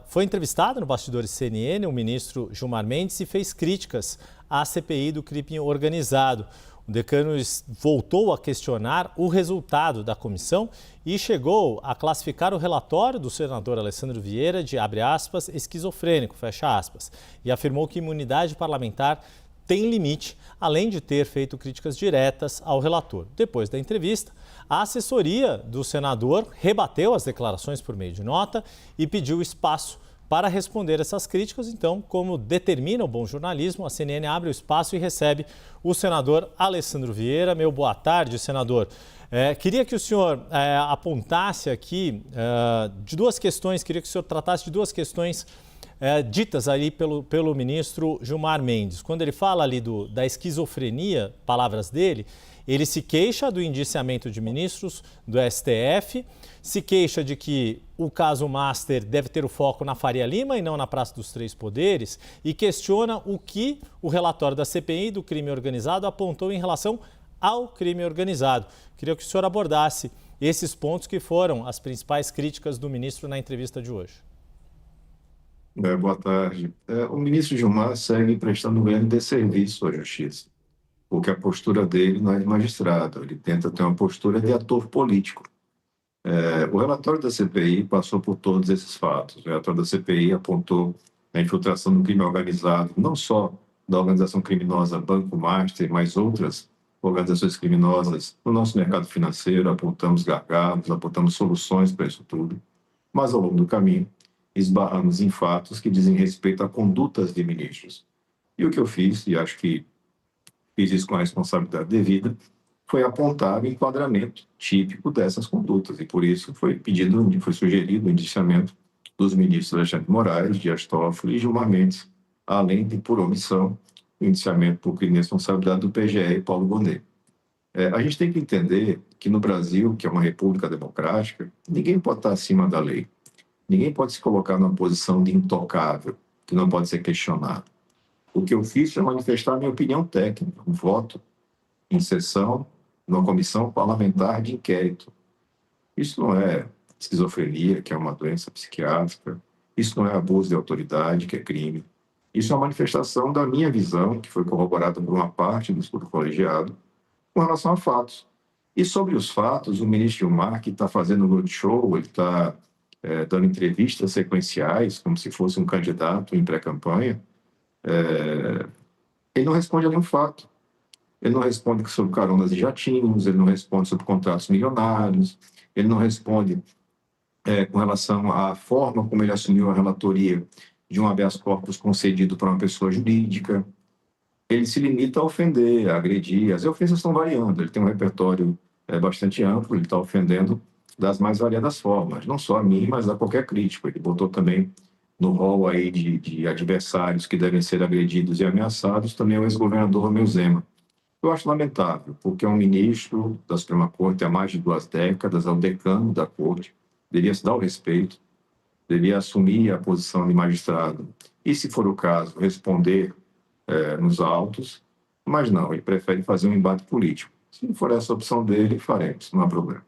foi entrevistado no Bastidores CNN o ministro Gilmar Mendes e fez críticas à CPI do crime organizado. O decano voltou a questionar o resultado da comissão e chegou a classificar o relatório do senador Alessandro Vieira de, abre aspas, esquizofrênico, fecha aspas, e afirmou que imunidade parlamentar tem limite, além de ter feito críticas diretas ao relator. Depois da entrevista, a assessoria do senador rebateu as declarações por meio de nota e pediu espaço para responder essas críticas. Então, como determina o bom jornalismo, a CNN abre o espaço e recebe o senador Alessandro Vieira. Meu boa tarde, senador. Queria que o senhor apontasse aqui de duas questões, queria que o senhor tratasse de duas questões ditas ali pelo ministro Gilmar Mendes. Quando ele fala ali da esquizofrenia, palavras dele, ele se queixa do indiciamento de ministros do STF, se queixa de que o caso Master deve ter o foco na Faria Lima e não na Praça dos Três Poderes e questiona o que o relatório da CPI do crime organizado apontou em relação ao crime organizado. Queria que o senhor abordasse esses pontos que foram as principais críticas do ministro na entrevista de hoje. Boa tarde. O ministro Gilmar segue prestando um grande desserviço à justiça, porque a postura dele não é de magistrado, ele tenta ter uma postura de ator político. O relatório da CPI passou por todos esses fatos. O relatório da CPI apontou a infiltração do crime organizado, não só da organização criminosa Banco Master, mas outras organizações criminosas no nosso mercado financeiro. Apontamos gargalos, apontamos soluções para isso tudo, mas ao longo do caminho esbarramos em fatos que dizem respeito a condutas de ministros. E o que eu fiz, e acho que fiz isso com a responsabilidade devida, foi apontar o enquadramento típico dessas condutas. E por isso foi sugerido o indiciamento dos ministros Alexandre de Moraes, Dias Toffoli e Gilmar Mendes, além de, por omissão, o indiciamento por crime de responsabilidade do PGR e Paulo Bonet. A gente tem que entender que no Brasil, que é uma república democrática, ninguém pode estar acima da lei. Ninguém pode se colocar numa posição de intocável, que não pode ser questionado. O que eu fiz foi manifestar a minha opinião técnica, um voto em sessão numa comissão parlamentar de inquérito. Isso não é esquizofrenia, que é uma doença psiquiátrica. Isso não é abuso de autoridade, que é crime. Isso é uma manifestação da minha visão, que foi corroborada por uma parte do estudo colegiado, com relação a fatos. E sobre os fatos, o ministro Gilmar, que está fazendo roadshow, ele está dando entrevistas sequenciais, como se fosse um candidato em pré-campanha, ele não responde a nenhum fato. Ele não responde sobre caronas e jatinhos, ele não responde sobre contratos milionários, ele não responde com relação à forma como ele assumiu a relatoria de um habeas corpus concedido para uma pessoa jurídica. Ele se limita a ofender, a agredir. As ofensas estão variando, ele tem um repertório bastante amplo, ele está ofendendo das mais variadas formas, não só a mim, mas a qualquer crítico. Ele botou também no rol aí de adversários que devem ser agredidos e ameaçados também o ex-governador Romeu Zema. Eu acho lamentável, porque é um ministro da Suprema Corte há mais de 2 décadas, é o decano da Corte, deveria se dar o respeito, deveria assumir a posição de magistrado e, se for o caso, responder nos autos, mas não, ele prefere fazer um embate político. Se não for essa a opção dele, faremos, não há problema.